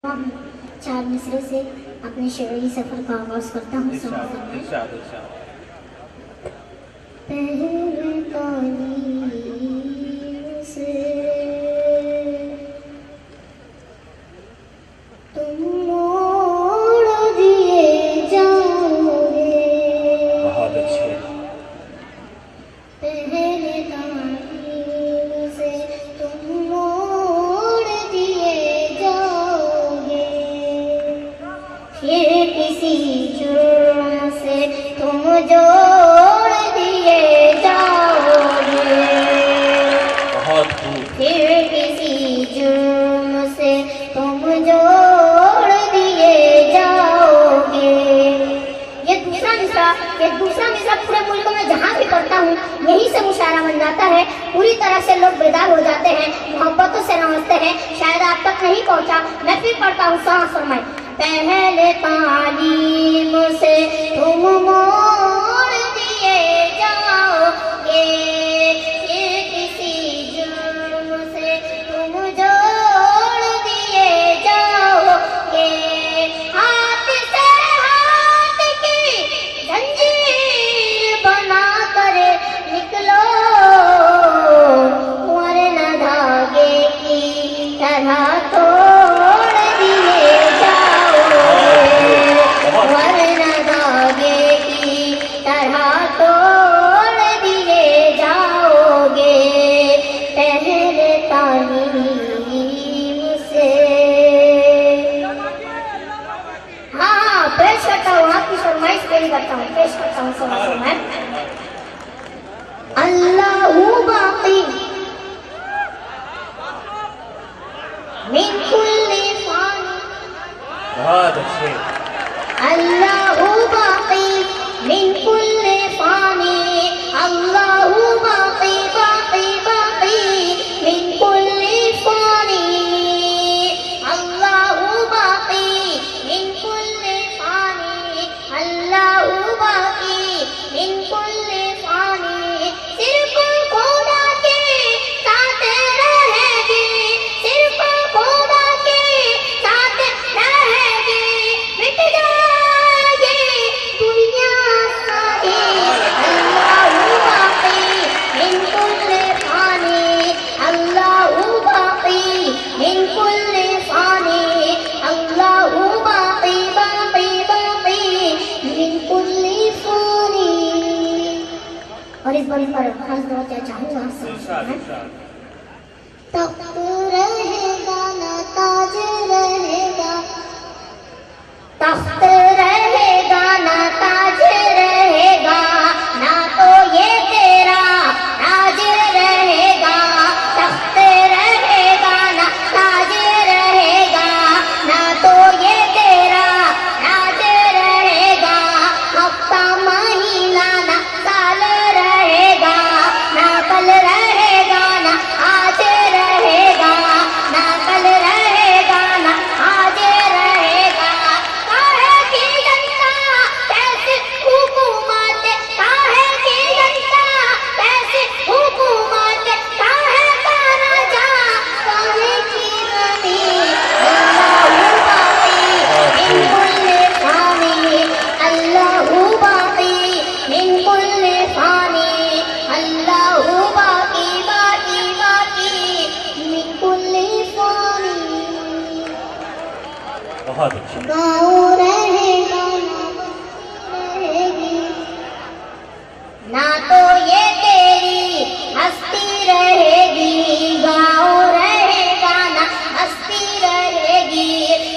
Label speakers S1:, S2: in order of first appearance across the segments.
S1: चार मिसरे से अपने शेरी सफर का आगाज करता हूँ। पहले तालीम से तुम मोड़ दिए जाओगे।
S2: बहुत अच्छे।
S1: पहले तालीम से तुम मोड़ दिए जाओगे, फिर किसी जुर्म से तुम जोड़ दिए जाओगे।
S2: बहुत खूब।
S1: फिर किसी जुर्म से तुम जोड़ दिए जाओगे। ये दूसरा मिसरा पूरे मुल्क में जहाँ भी पढ़ता हूँ यहीं से मुशायरा बन जाता है। पूरी तरह से लोग बेदार हो जाते हैं, मोहब्बतों से नमस्ते हैं। शायद आप तक नहीं पहुँचा, मैं फिर पढ़ता हूँ। सांस फरमाए। पहले तालीम से तुम मोड़ दिए जाओगे, फिर किसी जुर्म से तुम जोड़ दिए जाओगे। हाथ से हाथ की जंजीर बना कर निकलो, वरना धागे की तरह तोड़ दिए जाओगे, वरना धागे की तरह तोड़ दिए जाओगे। पहले तालीम से। हाँ, पेश करता हूँ, आपकी फरमाइश पूरी करता हूँ, पेश करता हूँ। मैं अल्लाहु बाक़ी मिन कुल्ली फ़ानी।
S2: बहुत अच्छे।
S1: अल्लाहु बाक़ी मिन कुल्ली फ़ानी, अल्लाहु बाक़ी बाक़ी बाक़ी मिन कुल्ली फ़ानी, अल्लाहु बाक़ी मिन कुल्ली फ़ानी, अल्लाहु बाक़ी मिन कुल्ली फ़ानी। सिर्फ खुदा के साथ रहेगी, सिर्फ खुदा के साथ रहेगी, मिट जाएगी दुनिया सारी। अल्लाहु बाक़ी मिन कुल्ली फ़ानी, अल्लाहु बाक़ी मिन कुल्ली फ़ानी, अल्लाहु बाक़ी बाक़ी बाक़ी मिन कुल्ली फ़ानी। और इस बार खास दुआ क्या चाहूँगा आपसे। तख्त रहेगा ना ताज रहेगा, तख्त रहेगा ना ताज रहेगा, ना तो ये तेरा राज रहेगा। तख्त रहेगा ना ताज रहेगा, ना तो ये तेरा राज रहेगा। हफ्ता महीना ना साल रहेगा, ना कल रहेगा ना आज रहेगा, ना कल रहेगा ना आज रहेगा। काहे की जनता कैसी हुकूमत, काहे की जनता कैसी हुकूमत, काहे का राजा काहे की रानी। अल्लाहु बाक़ी मिन कुल्ली फ़ानी, अल्लाहु बाक़ी मिन कुल्ली फ़ानी, अल्लाहु बाक़ी बाक़ी बाक़ी मिन कुल्ली फ़ानी।
S2: बहुत अच्छे।
S1: गाँव रहेगा ना रहेगी, ना तो ये तेरी हस्ती रहेगी। गाँव रहेगा ना हस्ती रहेगी,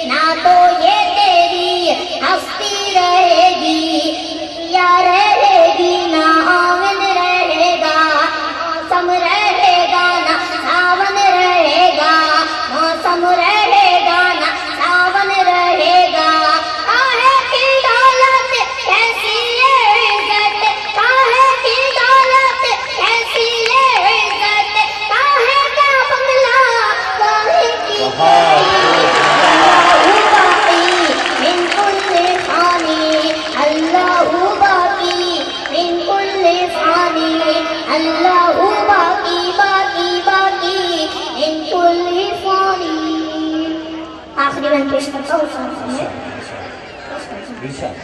S1: ना तो ये तेरी हस्ती रहेगी। या रहेगी ना आंगन रहेगा, मौसम रहेगा ना सावन रहेगा, मौसम रहेगा ना सावन रहेगा। काहे की दौलत कैसी ये इज्जत, काहे की दौलत पेश करता हूँ सामने।
S2: इरशाद।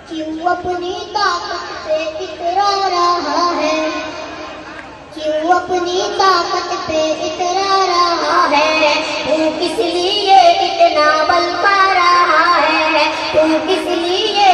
S1: क्यों अपनी ताकत पे इतरा रहा है, क्यों अपनी ताकत पे इतरा रहा है, तू किस लिए इतना बल पा रहा है, तू किस लिए